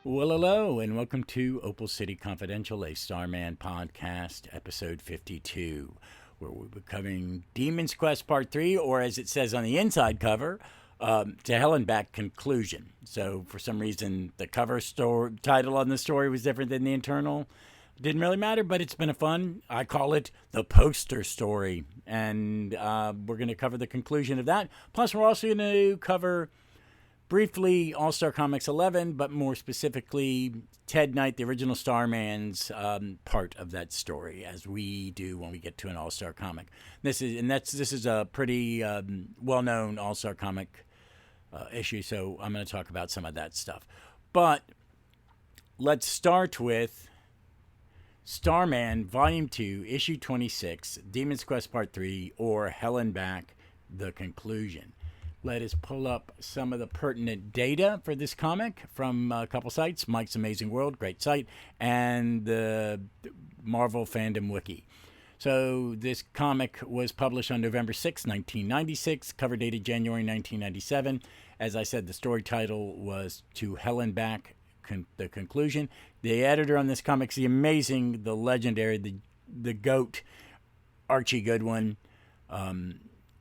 Well, hello, and welcome to Opal City Confidential, a Starman podcast, episode 52, where we'll be covering Demon's Quest Part 3, or as it says on the inside cover, To Hell and Back Conclusion. So, for some reason, the cover title on the story was different than the internal. Didn't really matter, but it's been a fun. I call it the poster story, and we're going to cover the conclusion of that. Plus, we're also going to cover briefly All-Star Comics 11, but more specifically Ted Knight, the original Starman's part of that story, as we do when we get to an All-Star comic. This is a pretty well-known All-Star comic issue, so I'm going to talk about some of that stuff. But let's start with Starman Volume 2, Issue 26, Demon's Quest Part 3, or Hell and Back, The Conclusion. Let us pull up some of the pertinent data for this comic from a couple sites. Mike's Amazing World, great site, and the Marvel Fandom Wiki. So this comic was published on November 6, 1996, cover dated January 1997. As I said, the story title was To Hell and Back, The Conclusion. The editor on this comic is the amazing, the legendary, the GOAT, Archie Goodwin.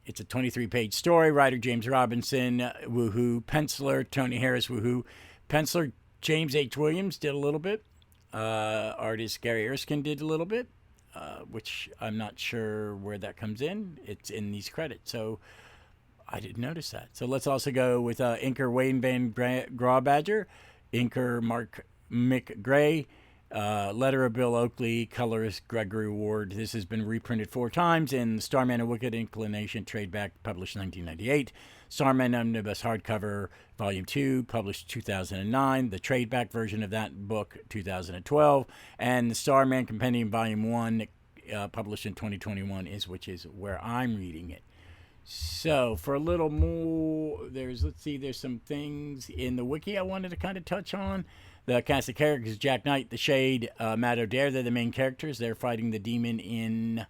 It's a 23-page story. Writer James Robinson, woohoo. Penciler Tony Harris, woohoo. Penciler James H. Williams did a little bit. Artist Gary Erskine did a little bit, which I'm not sure where that comes in. It's in these credits, so I didn't notice that. So let's also go with inker Wayne Van Grawbadger, inker Mark McGray, letterer Bill Oakley, colorist Gregory Ward. This has been reprinted 4 times in Starman A Wicked Inclination Tradeback, published 1998. Starman Omnibus Hardcover, Volume 2, published 2009. The Tradeback version of that book, 2012. And the Starman Compendium Volume 1, published in 2021, which is where I'm reading it. So, for a little more, there's some things in the wiki I wanted to kind of touch on. The cast of characters: Jack Knight, The Shade, Matt O'Dare. They're the main characters. They're fighting the demon in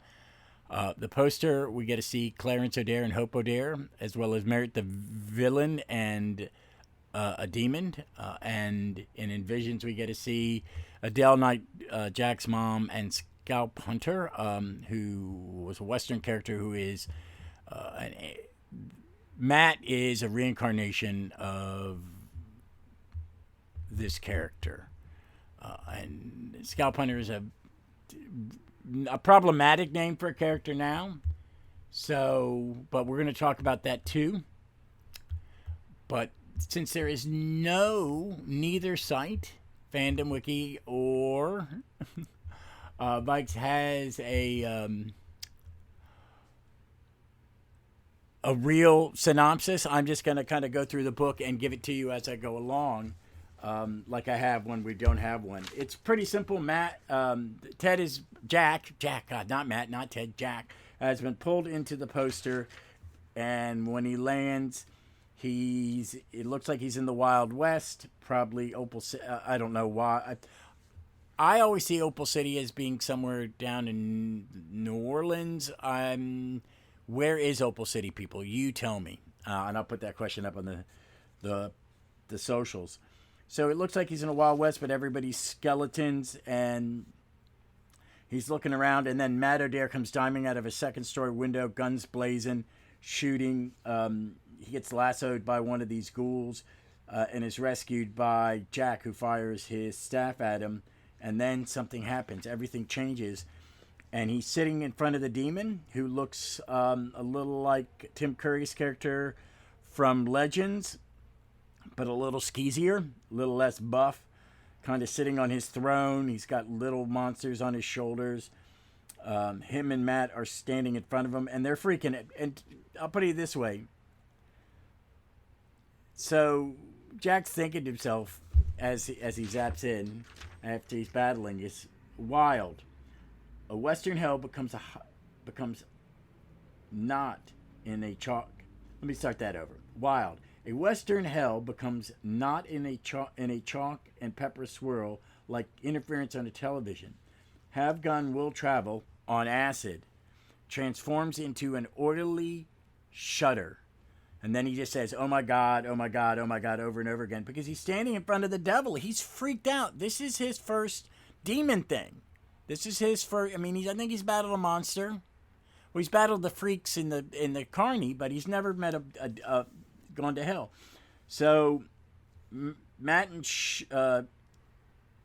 the poster. We get to see Clarence O'Dare and Hope O'Dare, as well as Merritt the villain and a demon. And in Visions, we get to see Adele Knight, Jack's mom, and Scalp Hunter, who was a Western character who is... Matt is a reincarnation of this character, and Scalp Hunter is a problematic name for a character now. So, but we're going to talk about that too. But since there is neither site, Fandom Wiki or Mike's has a real synopsis, I'm just going to kind of go through the book and give it to you as I go along. Like I have when we don't have one. It's pretty simple. Ted is Jack, not Matt, not Ted, Jack, has been pulled into the poster, and when he lands, it looks like he's in the Wild West, probably Opal City. I don't know why. I always see Opal City as being somewhere down in New Orleans. Where is Opal City, people? You tell me. And I'll put that question up on the socials. So it looks like he's in the Wild West, but everybody's skeletons, and he's looking around, and then Matt O'Dare comes diving out of a second-story window, guns blazing, shooting. He gets lassoed by one of these ghouls and is rescued by Jack, who fires his staff at him, and then something happens. Everything changes, and he's sitting in front of the demon, who looks a little like Tim Curry's character from Legends, but a little skeezier, a little less buff, kind of sitting on his throne. He's got little monsters on his shoulders. Him and Matt are standing in front of him, and they're freaking it. And I'll put it this way. So Jack's thinking to himself as he zaps in after he's battling, is wild. A Western hell becomes not in a chalk. Let me start that over. Wild. A Western hell becomes not in a chalk and pepper swirl like interference on a television. Have gun will travel on acid. Transforms into an orderly shudder. And then he just says, "Oh my God, oh my God, oh my God," over and over again because he's standing in front of the devil. He's freaked out. This is his first demon thing. This is his first. I mean, I think he's battled a monster. Well, he's battled the freaks in the carny, but he's never met a gone to hell. So Matt and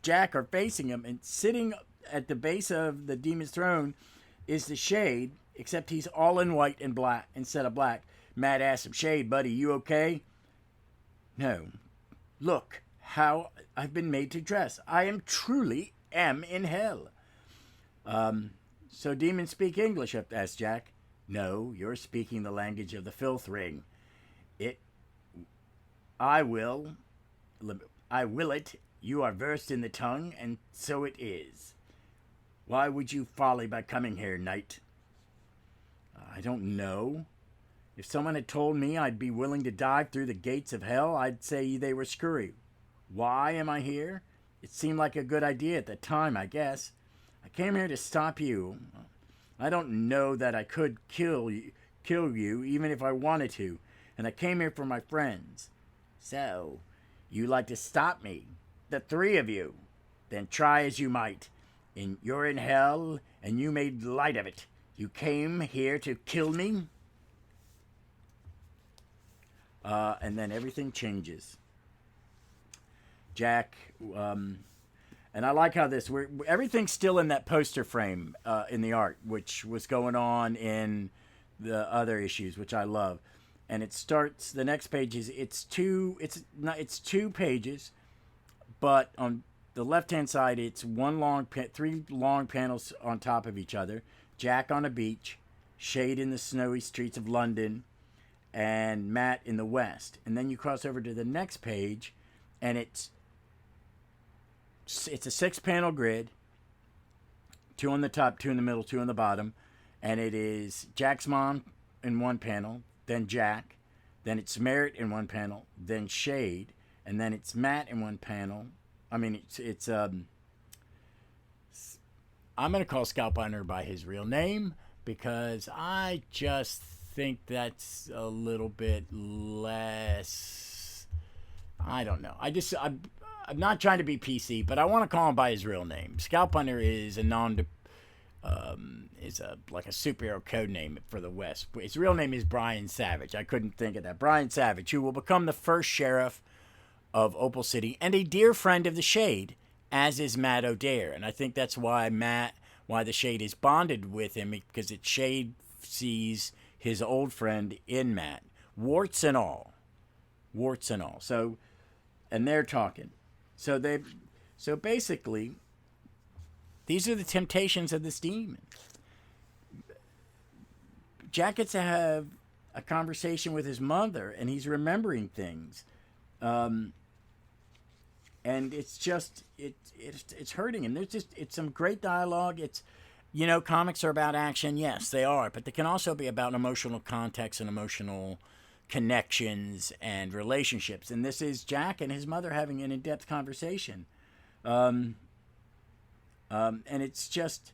Jack are facing him, and sitting at the base of the demon's throne is the Shade, except he's all in white and black instead of black. Matt asks him, "Shade, buddy, you okay?" "No. Look how I've been made to dress. I am truly in hell." "So demons speak English?" asked Jack. "No, you're speaking the language of the filth ring. It, I will it. You are versed in the tongue, and so it is. Why would you folly by coming here, knight?" "I don't know. If someone had told me I'd be willing to dive through the gates of hell, I'd say they were screwy. Why am I here? It seemed like a good idea at the time, I guess. I came here to stop you. I don't know that I could kill you even if I wanted to, and I came here for my friends." "So, you like to stop me, the three of you? Then try as you might. You're in hell, and you made light of it. You came here to kill me?" And then everything changes. Jack, and I like how everything's still in that poster frame in the art, which was going on in the other issues, which I love. And it starts. The next page is it's two pages, but on the left-hand side, it's three long panels on top of each other. Jack on a beach, Shade in the snowy streets of London, and Matt in the West. And then you cross over to the next page, and it's a 6-panel grid, 2 on the top, 2 in the middle, 2 on the bottom, and it is Jack's mom in one panel, then Jack, then it's Merritt in one panel, then Shade, and then it's Matt in one panel. I mean, I'm going to call Scalp Hunter by his real name because I just think that's a little bit less. I don't know. I'm not trying to be PC, but I want to call him by his real name. Scalp Hunter is like a superhero code name for the West. His real name is Brian Savage. I couldn't think of that. Brian Savage, who will become the first sheriff of Opal City and a dear friend of the Shade, as is Matt O'Dare. And I think that's why the Shade is bonded with him, because Shade sees his old friend in Matt, warts and all. So, and they're talking. So basically, these are the temptations of this demon. Jack gets to have a conversation with his mother, and he's remembering things, and it's just it's hurting him. It's some great dialogue. It's, comics are about action. Yes, they are, but they can also be about emotional context and emotional connections and relationships. And this is Jack and his mother having an in-depth conversation. And it's just,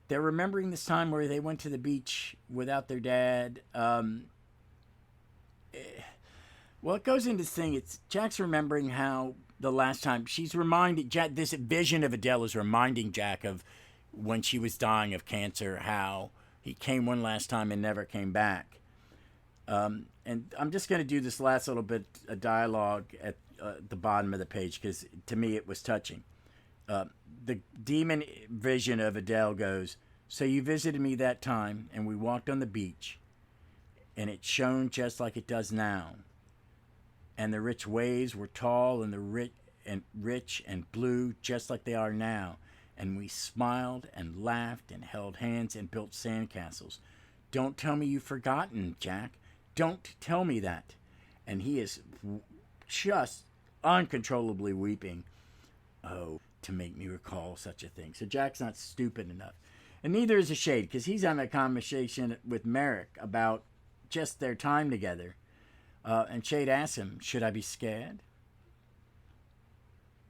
they're remembering this time where they went to the beach without their dad. Well, it goes into this thing. It's Jack's remembering how the last time she's reminding Jack, this vision of Adele is reminding Jack of when she was dying of cancer, how he came one last time and never came back. And I'm just going to do this last little bit of dialogue at the bottom of the page because to me it was touching. The demon vision of Adele goes, "So you visited me that time and we walked on the beach and it shone just like it does now. And the rich waves were tall and rich and blue just like they are now. And we smiled and laughed and held hands and built sandcastles. Don't tell me you've forgotten, Jack. Don't tell me that." And he is just uncontrollably weeping. "Oh, to make me recall such a thing." So Jack's not stupid enough. And neither is the Shade, because he's on a conversation with Merrick about just their time together. And Shade asks him, "Should I be scared?"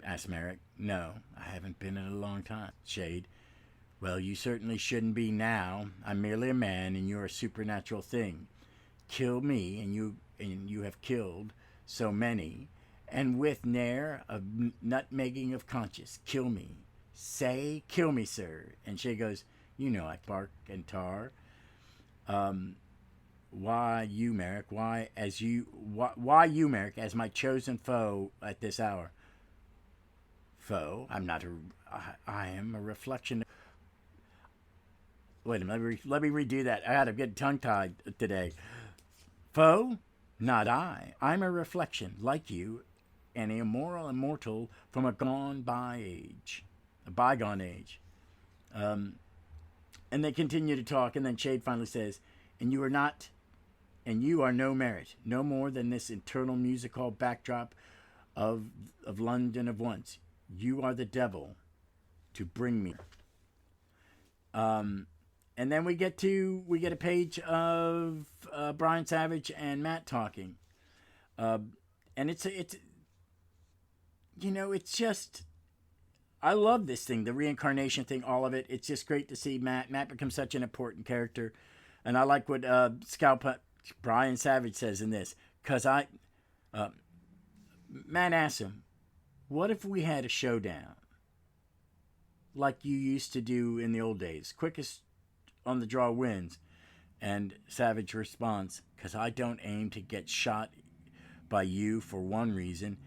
Asks Merrick. "No, I haven't been in a long time." Shade. "Well, you certainly shouldn't be now. I'm merely a man and you're a supernatural thing. Kill me and and you have killed so many, and with ne'er a nutmegging of conscience, kill me. Say, kill me, sir. And she goes, you know I bark and tar. Why you, Merrick? Why you, Merrick, as my chosen foe at this hour? Foe? I'm not a. I am a reflection. Wait a minute. Let me redo that. I had a good tongue tied today. Foe? Not I. I'm a reflection, like you, an immoral immortal from a bygone age. And they continue to talk, and then Shade finally says, and you are no merit, no more than this eternal music hall backdrop of London of once. You are the devil to bring me. And then we get a page of Brian Savage and Matt talking, and it's just, I love this thing, the reincarnation thing, all of it. It's just great to see Matt. Matt becomes such an important character, and I like what Brian Savage says in this, because Matt asks him, "What if we had a showdown, like you used to do in the old days? Quickest on the draw wins." And Savage responds, "Because I don't aim to get shot by you for one reason,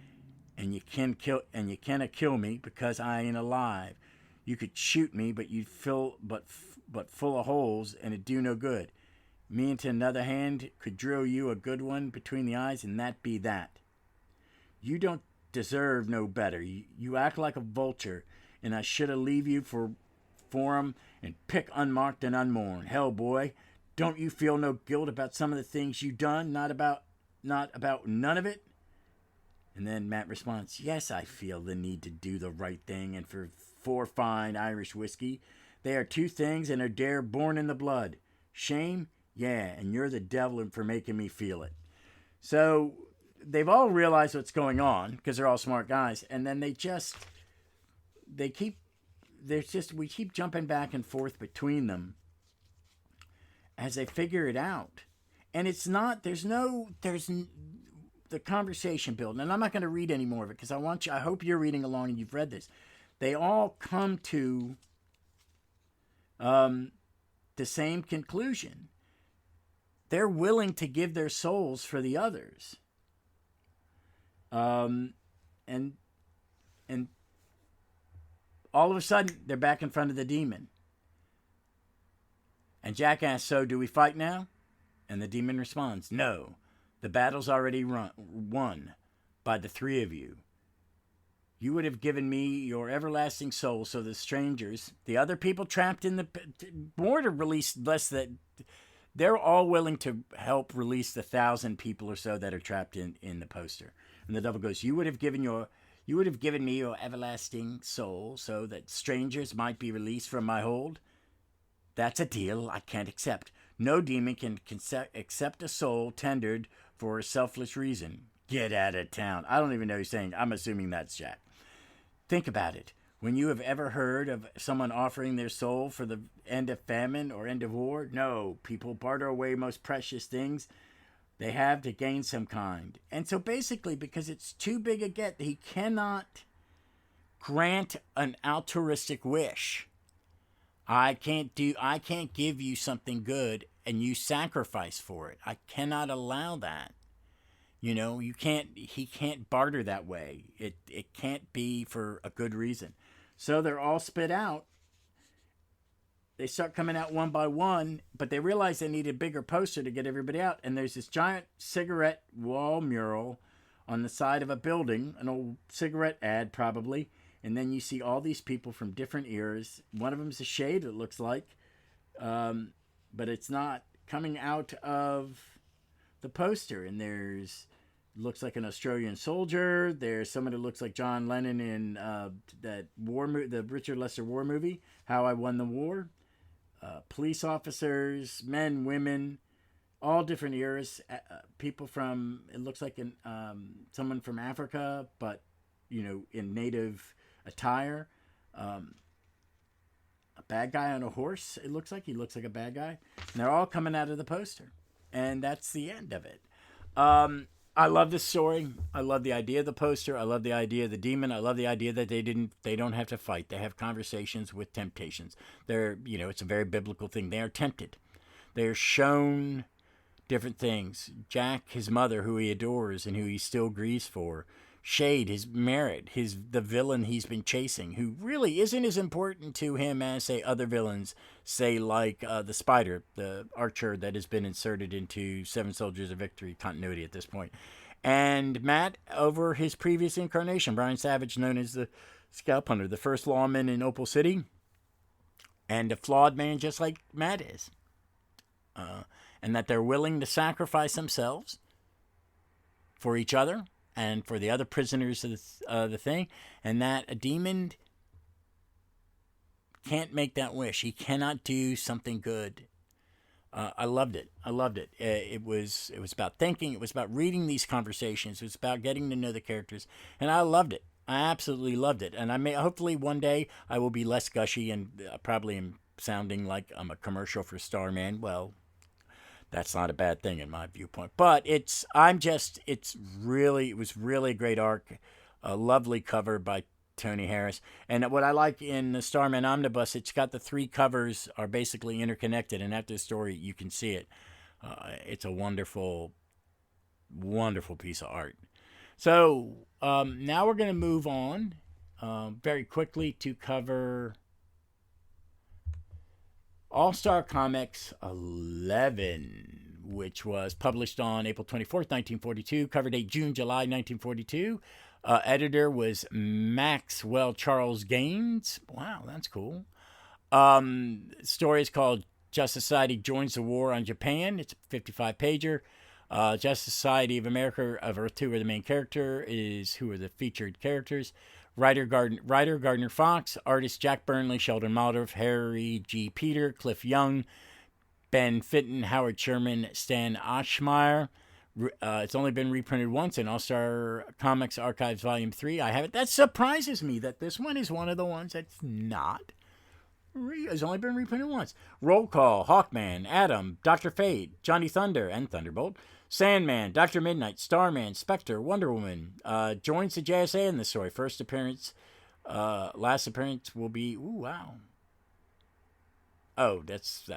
and you cannot kill me because I ain't alive. You could shoot me, but you'd fill but full of holes, and it'd do no good. Me, into another hand, could drill you a good one between the eyes, and that be that. You don't deserve no better. You act like a vulture, and I should have leave you for 'em and pick unmarked and unmourned. Hell, boy, don't you feel no guilt about some of the things you done? Not about none of it?" And then Matt responds, "Yes, I feel the need to do the right thing, and for 4 fine Irish whiskey. They are 2 things, and they're born in the blood. Shame? Yeah, and you're the devil for making me feel it." So they've all realized what's going on, because they're all smart guys, and then we keep jumping back and forth between them as they figure it out. And it's not, there's the conversation building, and I'm not going to read any more of it, because I hope you're reading along and you've read this. They all come to the same conclusion. They're willing to give their souls for the others. And all of a sudden, they're back in front of the demon. And Jack asks, "So, do we fight now?" And the demon responds, "No. The battle's already won by the 3 of you. You would have given me your everlasting soul, so the strangers, the other people trapped in the border, released less that they're all willing to help release the 1,000 people or so that are trapped in the poster." And the devil goes, you would have given me your everlasting soul so that strangers might be released from my hold? That's a deal I can't accept. No demon can accept a soul tendered for a selfless reason. Get out of town. I don't even know who he's saying. I'm assuming that's Jack. Think about it. When you have ever heard of someone offering their soul for the end of famine or end of war? No, people barter away most precious things they have to gain some kind. And so basically, because it's too big a get, he cannot grant an altruistic wish. I can't give you something good and you sacrifice for it. I cannot allow that. He can't barter that way. It can't be for a good reason. So they're all spit out. They start coming out one by one, but they realize they need a bigger poster to get everybody out. And there's this giant cigarette wall mural on the side of a building, an old cigarette ad probably. And then you see all these people from different eras. One of them's a shade, it looks like. But it's not coming out of the poster. And looks like an Australian soldier. There's someone who looks like John Lennon in the Richard Lester war movie, How I Won the War. Police officers, men, women, all different eras. People from, it looks like someone from Africa, but in native attire. A bad guy on a horse. He looks like a bad guy. And they're all coming out of the poster, and that's the end of it. I love this story. I love the idea of the poster. I love the idea of the demon. I love the idea that they don't have to fight. They have conversations with temptations. It's a very biblical thing. They are tempted. They're shown different things. Jack, his mother, who he adores and who he still grieves for. Shade, his merit, the villain he's been chasing, who really isn't as important to him as, say, other villains, say, like the Spider, the archer that has been inserted into Seven Soldiers of Victory continuity at this point. And Matt, over his previous incarnation, Brian Savage, known as the Scalp Hunter, the first lawman in Opal City, and a flawed man just like Matt is. And that they're willing to sacrifice themselves for each other and for the other prisoners of the thing, and that a demon can't make that wish. He cannot do something good. I loved it. It was about thinking. It was about reading these conversations. It was about getting to know the characters, and I loved it. I absolutely loved it. And hopefully one day I will be less gushy and probably am sounding like I'm a commercial for Starman. Well, that's not a bad thing in my viewpoint. But it was really a great arc, a lovely cover by Tony Harris. And what I like in the Starman Omnibus, it's got the three covers are basically interconnected, and after the story, you can see it. It's a wonderful, wonderful piece of art. So now we're going to move on very quickly to cover All-Star Comics 11, which was published on April 24th, 1942. Cover date July 1942. Editor was Maxwell Charles Gaines. Wow, that's cool. Story is called Justice Society Joins the War on Japan. It's a 55-pager. Justice Society of America of Earth 2 are the main character, who are the featured characters. Writer Gardner Fox, artist Jack Burnley, Sheldon Malderf, Harry G. Peter, Cliff Young, Ben Fitton, Howard Sherman, Stan Oshmeyer. It's only been reprinted once in All-Star Comics Archives Volume 3. I have it. That surprises me that this one is one of the ones that's not. It's only been reprinted once. Roll Call, Hawkman, Atom, Dr. Fate, Johnny Thunder, and Thunderbolt. Sandman, Dr. Midnight, Starman, Spectre, Wonder Woman joins the JSA in the story. First appearance, last appearance will be. Ooh, wow. Oh, that's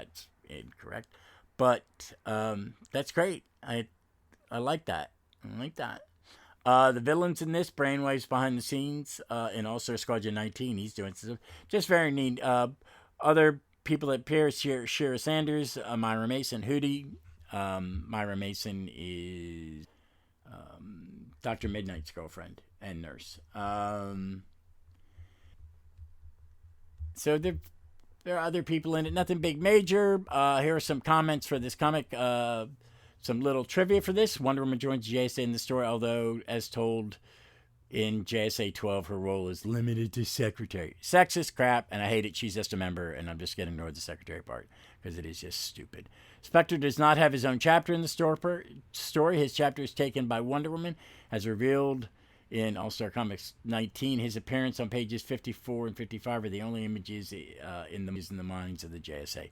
incorrect, but that's great. I like that. The villains in this, Brainwaves behind the scenes in All-Star Squadron 19. He's doing stuff. Just very neat. Other people that appear, Shira Sanders, Myra Mason, Hootie. Myra Mason is Dr. Midnight's girlfriend and nurse. So there are other people in it. Nothing big major. Here are some comments for this comic. Some little trivia for this. Wonder Woman joins JSA in the story, although, as told in JSA 12, her role is limited to secretary. Sexist crap, and I hate it. She's just a member, and I'm just going to ignore the secretary part because it is just stupid. Spectre does not have his own chapter in the story. His chapter is taken by Wonder Woman, as revealed in All-Star Comics 19. His appearance on pages 54 and 55 are the only images in the minds of the JSA.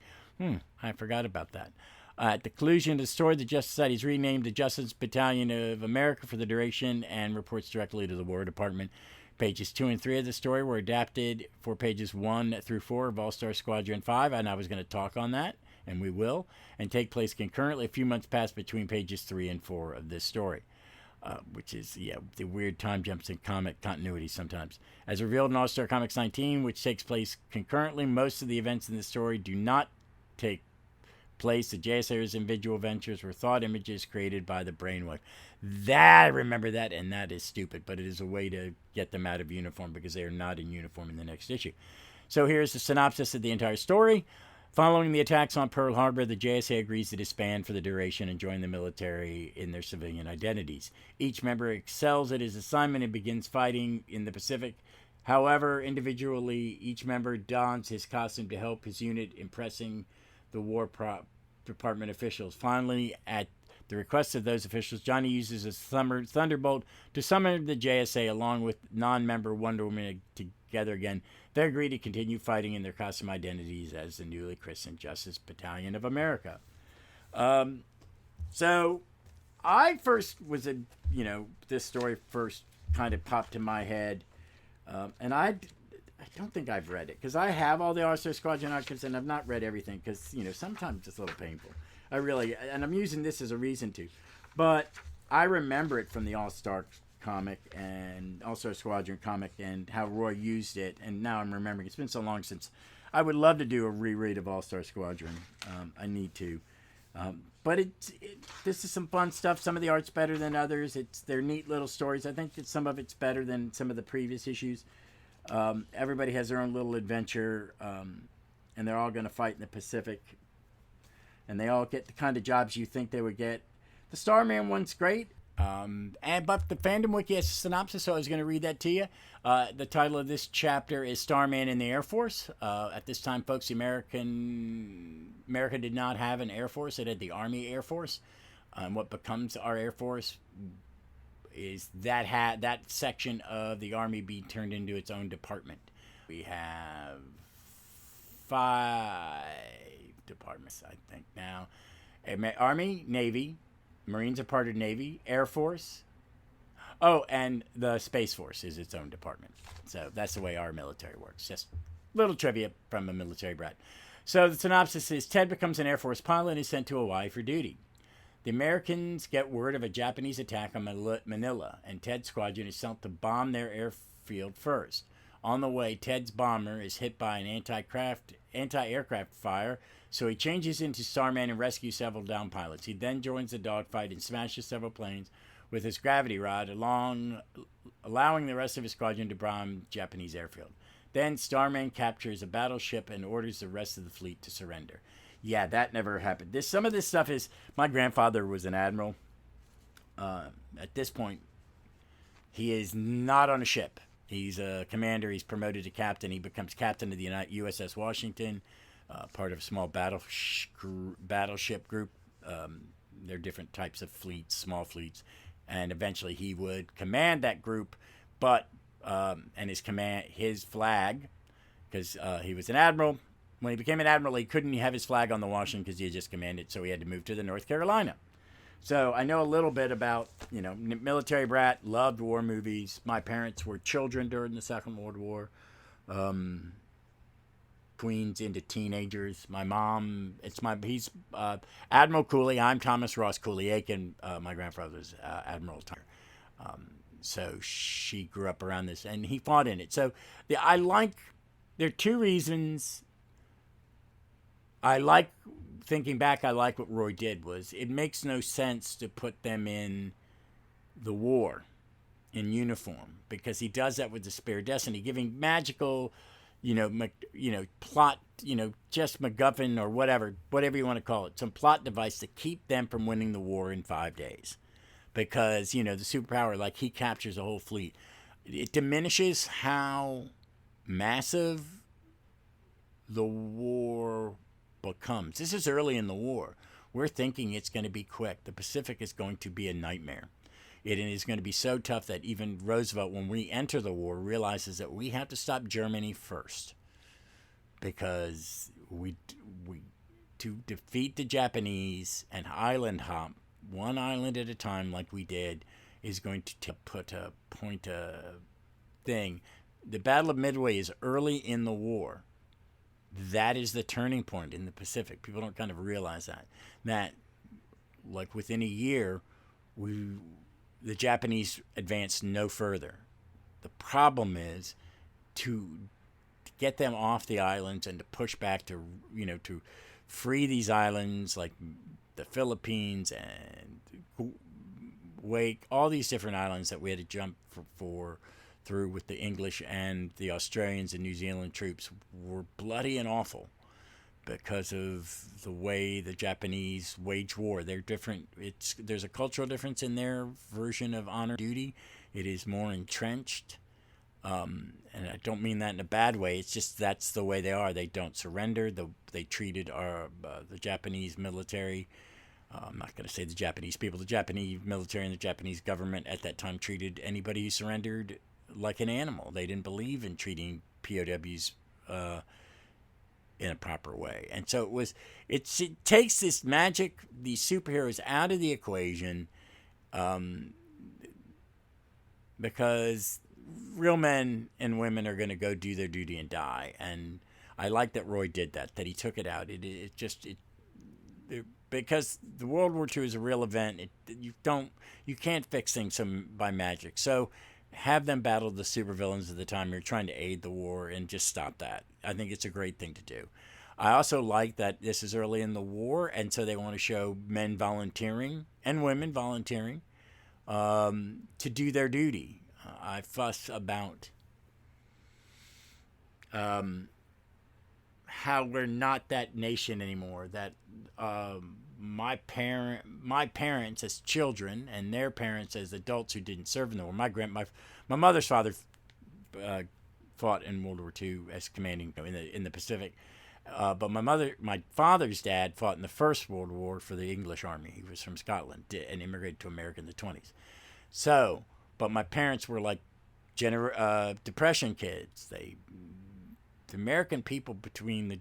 I forgot about that. At the conclusion of the story, the Justice Society is renamed the Justice Battalion of America for the duration and reports directly to the War Department. Pages 2 and 3 of the story were adapted for pages 1 through 4 of All-Star Squadron 5, and I was going to talk on that, and we will, and take place concurrently. A few months pass between pages 3 and 4 of this story, which is, the weird time jumps in comic continuity sometimes. As revealed in All-Star Comics 19, which takes place concurrently, most of the events in the story do not take place. The JSA's individual ventures were thought images created by the brainwave. I remember that, and that is stupid, but it is a way to get them out of uniform because they are not in uniform in the next issue. So here's the synopsis of the entire story. Following the attacks on Pearl Harbor, the JSA agrees to disband for the duration and join the military in their civilian identities. Each member excels at his assignment and begins fighting in the Pacific. However, individually, each member dons his costume to help his unit, impressing the War Department officials. Finally, at the request of those officials, Johnny uses a thunderbolt to summon the JSA along with non-member Wonder Woman together again. They agree to continue fighting in their costume identities as the newly christened Justice Battalion of America. So I first was this story first kind of popped in my head, and I don't think I've read it because I have all the All-Star Squadron archives and I've not read everything because sometimes it's a little painful. And I'm using this as a reason to, but I remember it from the All-Star comic and All-Star Squadron comic and how Roy used it, and now I'm remembering. It's been so long since. I would love to do a reread of All-Star Squadron. I need to. But this is some fun stuff. Some of the art's better than others. They're neat little stories. I think that some of it's better than some of the previous issues. Everybody has their own little adventure, and they're all going to fight in the Pacific. And they all get the kind of jobs you think they would get. The Starman one's great. But the Fandom Wiki has a synopsis, so I was going to read that to you. The title of this chapter is Starman in the Air Force. At this time, folks, America did not have an Air Force. It had the Army Air Force. What becomes our Air Force is that section of the Army being turned into its own department. We have 5 departments, I think, now. Army, Navy, Marines are part of Navy, Air Force. Oh, and the Space Force is its own department. So that's the way our military works. Just a little trivia from a military brat. So the synopsis is Ted becomes an Air Force pilot and is sent to Hawaii for duty. The Americans get word of a Japanese attack on Manila, and Ted's squadron is sent to bomb their airfield first. On the way, Ted's bomber is hit by an anti-aircraft fire, so he changes into Starman and rescues several downed pilots. He then joins the dogfight and smashes several planes with his gravity rod, allowing the rest of his squadron to bomb Japanese airfield. Then Starman captures a battleship and orders the rest of the fleet to surrender. Yeah, that never happened. Some of this stuff is, my grandfather was an admiral. At this point, he is not on a ship. He's a commander. He's promoted to captain. He becomes captain of the USS Washington, part of a small battleship group. There are different types of fleets, small fleets, and eventually he would command that group. But and his flag, because he was an admiral. When he became an admiral, he couldn't have his flag on the Washington because he had just commanded, so he had to move to the North Carolina. So I know a little bit about, military brat, loved war movies. My parents were children during the Second World War. Queens into teenagers. My mom, he's Admiral Cooley. I'm Thomas Ross Cooley Aiken. My grandfather's Admiral Tyler. So she grew up around this, and he fought in it. So there are 2 reasons thinking back, I like what Roy did was it makes no sense to put them in the war in uniform because he does that with the Spear of Destiny, giving magical, plot, just MacGuffin or whatever you want to call it, some plot device to keep them from winning the war in 5 days. Because, the superpower, like he captures a whole fleet. It diminishes how massive the war becomes. This is early in the war. We're thinking it's going to be quick. The Pacific is going to be a nightmare. It is going to be so tough that even Roosevelt, when we enter the war, realizes that we have to stop Germany first. Because to defeat the Japanese and island hop, one island at a time like we did, is going to put a thing. The Battle of Midway is early in the war. That is the turning point in the Pacific. People don't kind of realize that. That, like within a year, the Japanese advanced no further. The problem is to get them off the islands and to push back to free these islands like the Philippines and Wake, all these different islands that we had to jump through with the English and the Australians and New Zealand troops were bloody and awful because of the way the Japanese wage war. They're different. There's a cultural difference in their version of honor duty. It is more entrenched. And I don't mean that in a bad way. It's just that's the way they are. They don't surrender. They treated the Japanese military. I'm not going to say the Japanese people. The Japanese military and the Japanese government at that time treated anybody who surrendered like an animal. They didn't believe in treating POWs in a proper way. And so it takes this magic, these superheroes out of the equation, because real men and women are going to go do their duty and die. And I like that Roy did that. That he took it out. Because the World War II is a real event. You can't fix things by magic. So have them battle the supervillains at the time you're trying to aid the war, and just stop that. I think it's a great thing to do. I also like that this is early in the war, and so they want to show men volunteering and women volunteering to do their duty. I fuss about how we're not that nation anymore. That my parents as children and their parents as adults who didn't serve in the war. My mother's father fought in World War II as commanding in the Pacific. But my father's dad fought in the First World War for the English Army. He was from Scotland and immigrated to America in the 20s. So, but my parents were like Depression kids. The American people between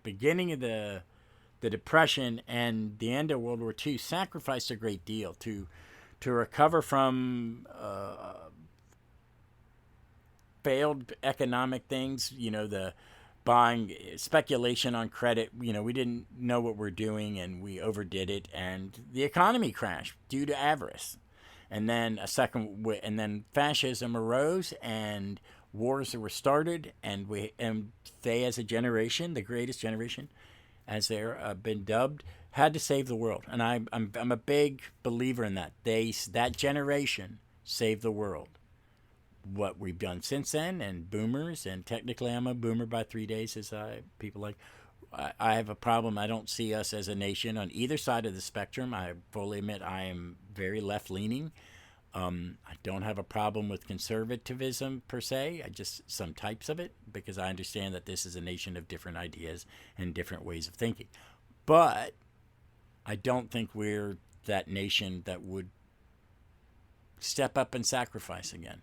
beginning of the Depression and the end of World War II sacrificed a great deal to recover from failed economic things. The buying speculation on credit. We didn't know what we're doing and we overdid it, and the economy crashed due to avarice. And then fascism arose and wars were started, and they as a generation, the greatest generation, as they're been dubbed, had to save the world. And I'm a big believer in that. That generation saved the world. What we've done since then, and boomers, and technically I'm a boomer by 3 days, as people like. I have a problem. I don't see us as a nation on either side of the spectrum. I fully admit I am very left-leaning. I don't have a problem with conservatism per se. I just some types of it, because I understand that this is a nation of different ideas and different ways of thinking. But I don't think we're that nation that would step up and sacrifice again.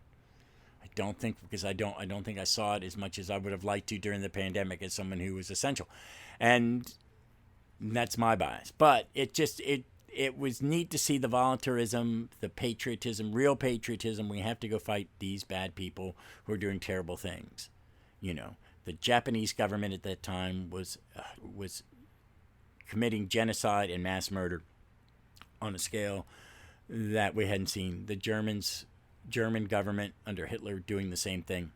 I don't think, because I don't think I saw it as much as I would have liked to during the pandemic as someone who was essential. And that's my bias. But it was neat to see the volunteerism, the patriotism, real patriotism. We have to go fight these bad people who are doing terrible things. The Japanese government at that time was committing genocide and mass murder on a scale that we hadn't seen. The German government under Hitler doing the same thing.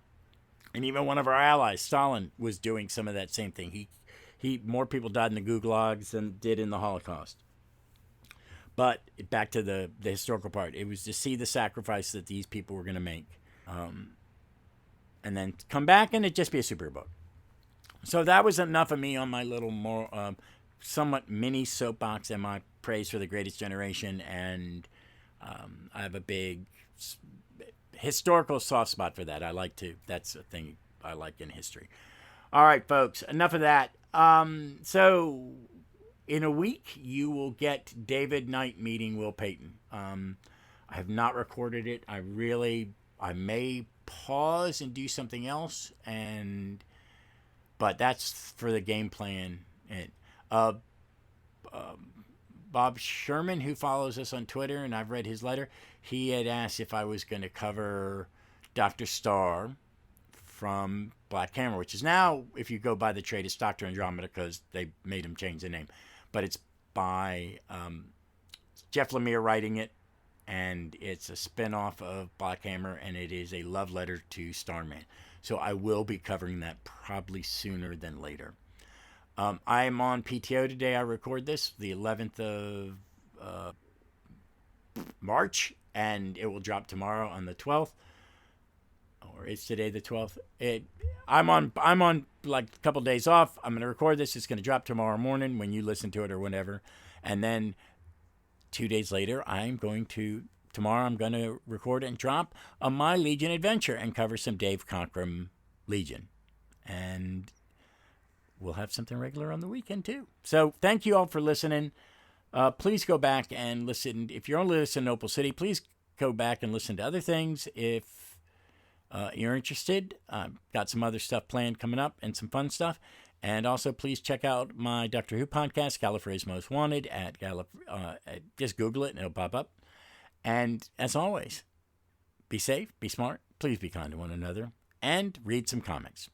And even one of our allies, Stalin, was doing some of that same thing. He more people died in the gulags than did in the Holocaust. But back to the historical part, it was to see the sacrifice that these people were going to make. And then come back and it'd just be a super book. So that was enough of me on my little more somewhat mini soapbox and my praise for the greatest generation. And I have a big historical soft spot for that. That's a thing I like in history. All right, folks, enough of that. So in a week, you will get David Knight meeting Will Payton. I have not recorded it. I may pause and do something else, but that's for the game plan. And Bob Sherman, who follows us on Twitter, and I've read his letter, he had asked if I was going to cover Dr. Starr from Black Hammer, which is now, if you go by the trade, it's Dr. Andromeda, because they made him change the name. But it's by Jeff Lemire writing it, and it's a spin-off of Black Hammer, and it is a love letter to Starman. So I will be covering that probably sooner than later. I am on PTO today. I record this, the 11th of March, and it will drop tomorrow on the 12th. Or it's today the 12th. I'm on like a couple days off. I'm going to record this. It's going to drop tomorrow morning when you listen to it or whatever. And then 2 days later, tomorrow I'm going to record and drop a My Legion adventure and cover some Dave Cockrum Legion. And we'll have something regular on the weekend too. So thank you all for listening. Please go back and listen. If you're only listening to Opal City, please go back and listen to other things. If you're interested, I've got some other stuff planned coming up and some fun stuff. And also, please check out my Doctor Who podcast, Gallifrey's Most Wanted, just Google it and it'll pop up. And as always, be safe, be smart, please be kind to one another, and read some comics.